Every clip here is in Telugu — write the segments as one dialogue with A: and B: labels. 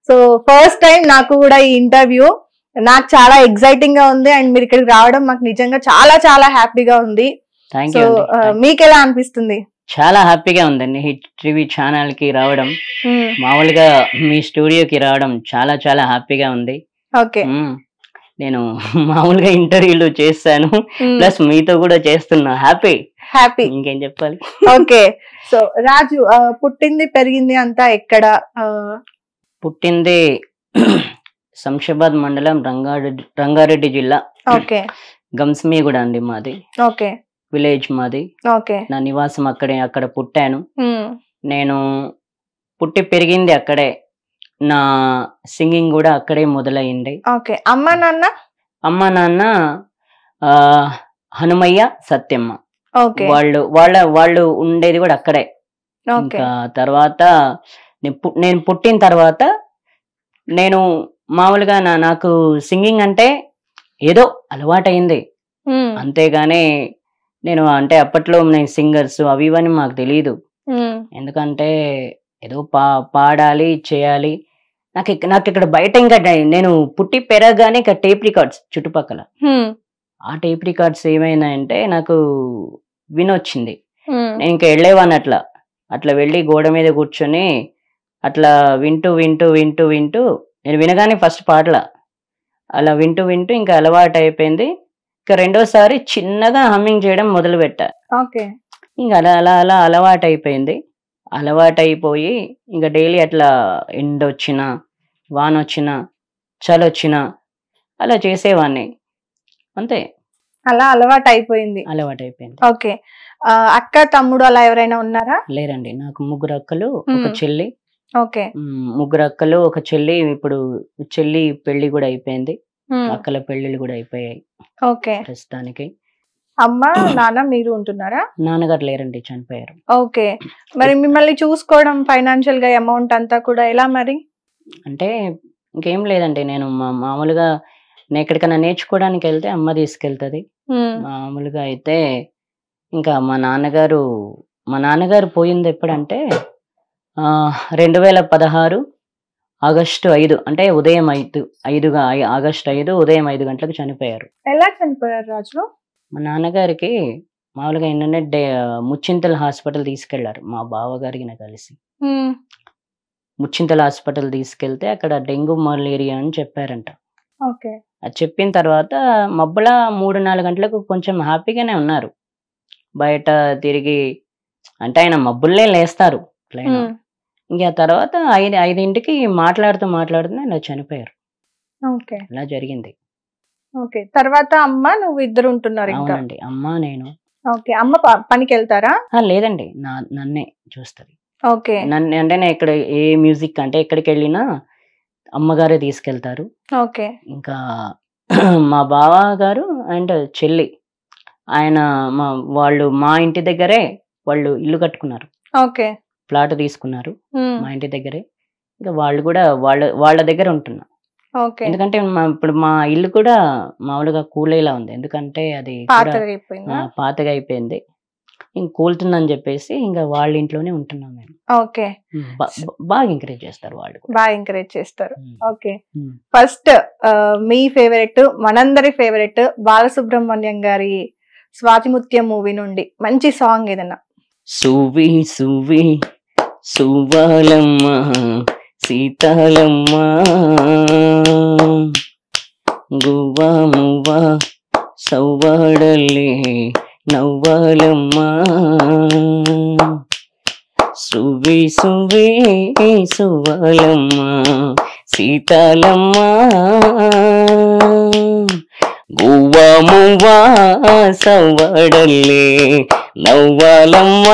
A: సో ఫస్ట్ టైం నాకు కూడా ఈ ఇంటర్వ్యూ, నాకు చాలా ఎక్సైటింగ్ గా ఉంది. అండ్ మీరు ఇక్కడికి రావడం మాకు నిజంగా చాలా చాలా హ్యాపీగా ఉంది. సో మీకు ఎలా అనిపిస్తుంది?
B: చాలా హ్యాపీగా ఉందండి హిట్ టీవీ ఛానల్ కి రావడం, మామూలుగా మీ స్టూడియోకి రావడం చాలా చాలా హ్యాపీగా ఉంది.
A: ఓకే,
B: నేను మామూలుగా ఇంటర్వ్యూలు చేస్తాను, ప్లస్ మీతో కూడా చేస్తున్నా. హ్యాపీ
A: హ్యాపీ,
B: ఇంకేం చెప్పాలి.
A: ఓకే, సో రాజు పుట్టింది పెరిగింది అంతా ఎక్కడ?
B: పుట్టింది శంషాబాద్ మండలం, రంగారెడ్డి జిల్లా.
A: ఓకే,
B: గంస్మీగూడ అండి మాది.
A: ఓకే,
B: విలేజ్ మాది.
A: ఓకే,
B: నా నివాసం అక్కడ పుట్టాను. నేను పుట్టి పెరిగింది అక్కడే, నా సింగింగ్ కూడా అక్కడే మొదలైంది.
A: ఓకే, అమ్మ నాన్న
B: హనుమయ్య, సత్యమ్మ.
A: ఓకే,
B: వాళ్ళు ఉండేది కూడా అక్కడే. ఇంకా తర్వాత నేను పుట్టిన తర్వాత నేను మామూలుగా నాకు సింగింగ్ అంటే ఏదో అలవాటైంది, అంతేగాని నేను అంటే అప్పట్లో నేను సింగర్స్ అవి ఇవన్నీ మాకు తెలియదు. ఎందుకంటే ఏదో పాడాలి చేయాలి. నాకు ఇక్కడ బయట ఇంకా నేను పుట్టి పెరగగానే ఇక్కడ టేప్ రికార్డ్స్ చుట్టుపక్కల, ఆ టేప్ రికార్డ్స్ ఏమైనాయంటే నాకు వినొచ్చింది. నేను ఇంకా వెళ్ళేవాన్ని అట్లా వెళ్ళి గోడ మీద కూర్చొని అట్లా వింటూ వింటూ వింటూ వింటూ నేను వినగానే ఫస్ట్ పాటల అలా వింటూ వింటూ ఇంకా అలవాటు అయిపోయింది. ఇంకా రెండోసారి చిన్నగా హమ్మింగ్ చేయడం మొదలు పెట్టా. ఇంకా అలా అలా అలా అలవాటు అయిపోయింది. అలవాటు అయిపోయి ఇంకా డైలీ అట్లా ఎండ వచ్చినా వాన వచ్చినా చలి వచ్చినా అలా చేసేవాడిని, అంతే.
A: అలా అలవాటు అయిపోయింది. ఓకే, అక్క తమ్ముడు అలా ఎవరైనా ఉన్నారా?
B: లేరండి, నాకు ముగ్గురు అక్కలు ఒక చెల్లి.
A: ఓకే,
B: ముగ్గురు అక్కలు ఒక చెల్లి. ఇప్పుడు చెల్లి పెళ్లి కూడా అయిపోయింది, అక్కల పెళ్లిళ్ళు కూడా అయిపోయాయి.
A: ఓకే,
B: ప్రస్తుతానికి.
A: అమ్మ నాన్న మీరు ఉంటున్నారా?
B: నాన్నగారు లేరండి, చనిపోయారు.
A: ఓకే, మరి మిమ్మల్ని చూసుకోవడం ఫైనాన్షియల్ గా అమౌంట్ అంతా కూడా ఎలా మరి?
B: అంటే ఇంకేం లేదండి, నేను మామూలుగా నేను ఎక్కడికైనా నేర్చుకోవడానికి వెళ్తే అమ్మ తీసుకెళ్తుంది. మామూలుగా అయితే ఇంకా మా నాన్నగారు పోయింది ఎప్పుడంటే 2016 ఆగస్టు 5, అంటే ఉదయం 5 ఆగస్టు 5 ఉదయం 5 గంటలకు చనిపోయారు.
A: ఎలా చనిపోయారు రాజు?
B: మా నాన్నగారికి మామూలుగా ఏంటంటే ముచ్చింతల హాస్పిటల్ తీసుకెళ్లారు మా బావగారికి కలిసి. ముచ్చింతల హాస్పిటల్ తీసుకెళ్తే అక్కడ డెంగ్యూ మలేరియా అని చెప్పారంట. అది చెప్పిన తర్వాత మబ్బుల 3-4 గంటలకు కొంచెం హ్యాపీగానే ఉన్నారు, బయట తిరిగి. అంటే ఆయన మబ్బుల్లే లేస్తారు ఇంకా. తర్వాత 5ంటికి మాట్లాడుతూ ఇలా చనిపోయారు. అలా జరిగింది.
A: ఓకే, తర్వాత అమ్మ నువ్వు ఇద్దరు ఉంటున్నారు?
B: అవునండి, అమ్మ నేను.
A: ఓకే, అమ్మ పనికి వెళ్తారా?
B: లేదండి, నన్నే చూస్తుంది.
A: ఓకే,
B: నన్ను అంటే నేను ఇక్కడ ఏ మ్యూజిక్ అంటే ఎక్కడికి వెళ్ళినా అమ్మగారే తీసుకెళ్తారు.
A: ఓకే,
B: ఇంకా మా బావ గారు అండ్ చెల్లి ఆయన వాళ్ళు మా ఇంటి దగ్గరే వాళ్ళు ఇల్లు కట్టుకున్నారు.
A: ఓకే,
B: ప్లాట్ తీసుకున్నారు మా ఇంటి దగ్గరే. ఇంకా వాళ్ళు కూడా వాళ్ళ దగ్గర ఉంటున్నా. ఎందుకంటే ఇప్పుడు మా ఇల్లు కూడా మామూలుగా కూలేలా ఉంది, ఎందుకంటే అది పాతగా అయిపోయింది. ఇంక కూలుతుందని చెప్పేసి ఇంకా వాళ్ళ ఇంట్లోనే ఉంటున్నాం మేము.
A: ఓకే,
B: బాగా ఎంకరేజ్ చేస్తారు వాళ్ళు,
A: బాగా ఎంకరేజ్ చేస్తారు. ఓకే, ఫస్ట్ మీ ఫేవరెట్, మనందరి ఫేవరెట్ బాలసుబ్రహ్మణ్యం గారి స్వాతిముత్యం మూవీ నుండి మంచి సాంగ్ ఏదన్నా?
B: సువి సువి సువాలమ్మ సీతాలమ్మ గువ్వా మువ్వా సవ్వాడల్లే నవ్వాలమ్మ సువి సువి సువాలమ్మ సీతాలమ్మ గువ్వా మువ్వా సవ్వాడల్లే నవ్వాలమ్మ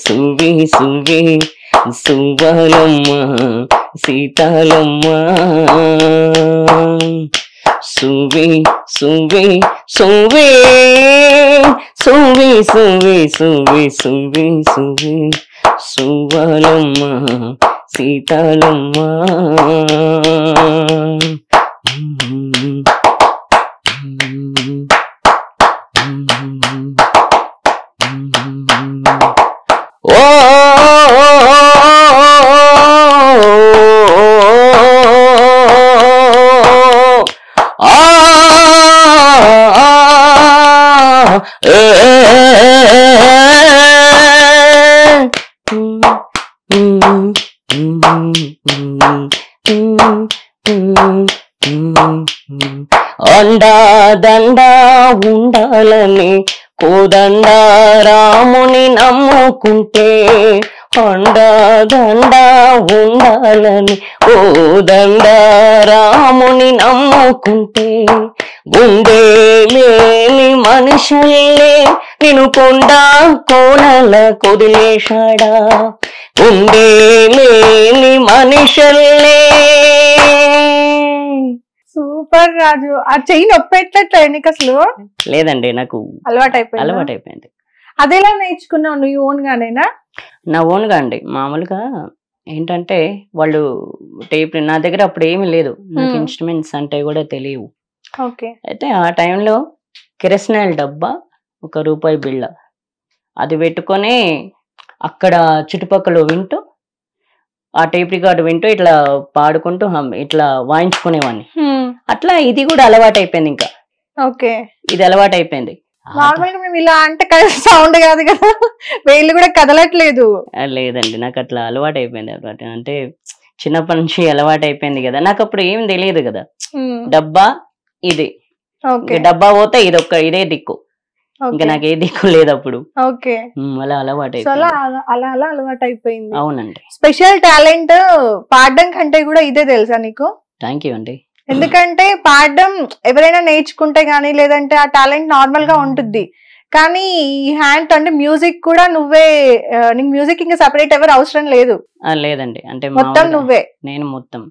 B: సువి సువి సువాలమ్మ సీతాలమ్మ సువి సువి సువి సువి సువి సువి సువి సువి సువాలమ్మ సీతాలమ్మ దండ ఉండాలని కోదండ రాముని నమ్ముకుంటే అండదండ ఉండాలని కోదండ రాముని నమ్ముకుంటే గుండె లేని మనుషుల్లే నిన్ను కొండ కోనల కొదిలేశాడా గుండె లేని మనుషుల్లే.
A: సూపర్ రాజు. ఆ చెయ్యి నొప్పి ఎట్లట్లే నీకు అసలు?
B: లేదండి, నాకు అలవాటైపోయింది.
A: అదేలా నేర్చుకున్నావు? నువ్వు ఓన్ గానేనా?
B: నా ఓన్ గా అండి. మామూలుగా ఏంటంటే వాళ్ళు టేప్, నా దగ్గర అప్పుడు ఏమీ లేదు, నాకు ఇన్స్ట్రుమెంట్స్ అంటే కూడా తెలియవు. అయితే ఆ టైంలో కిరసనాయిల్ డబ్బా, ₹1 బిళ్ళ అది పెట్టుకొని అక్కడ చుట్టుపక్కల వింటూ, ఆ టేప్ రికార్డు వింటూ ఇట్లా పాడుకుంటూ ఇట్లా వాయించుకునేవాడిని. అట్లా ఇది కూడా అలవాటు అయిపోయింది. ఇంకా ఇది అలవాటు అయిపోయింది.
A: నార్మల్ గా మేము ఇలా అంటే సౌండ్ కాదు కదా, వేళ్ళు కూడా కదలట్లేదు.
B: లేదండి, నాకు అట్లా అలవాటు అయిపోయింది. అంటే చిన్నప్పటి నుంచి అలవాటు అయిపోయింది కదా, నాకు అప్పుడు ఏం తెలియదు కదా. డబ్బా ఇది, డబ్బా పోతే ఇదే దిక్కు, ఇంకా నాకు ఏ దిక్కు లేదు అప్పుడు. అలా అలవాటు
A: అలవాటు అయిపోయింది.
B: అవునండి.
A: స్పెషల్ టాలెంట్ పాడడం కంటే కూడా ఇదే తెలుసా నీకు?
B: థ్యాంక్ యూ అండి.
A: ఎందుకంటే పాడడం ఎవరైనా నేర్చుకుంటే గానీ, లేదంటే ఆ టాలెంట్ నార్మల్ గా ఉంటుంది, కానీ ఈ హ్యాండ్ అంటే మ్యూజిక్ కూడా నువ్వే, నీకు మ్యూజిక్ ఇంకా సెపరేట్ ఎవరు అవసరం లేదు?
B: లేదండి, అంటే
A: మొత్తం నువ్వే.
B: నేను మొత్తం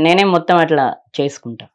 B: నేనే మొత్తం అట్లా చేసుకుంటా.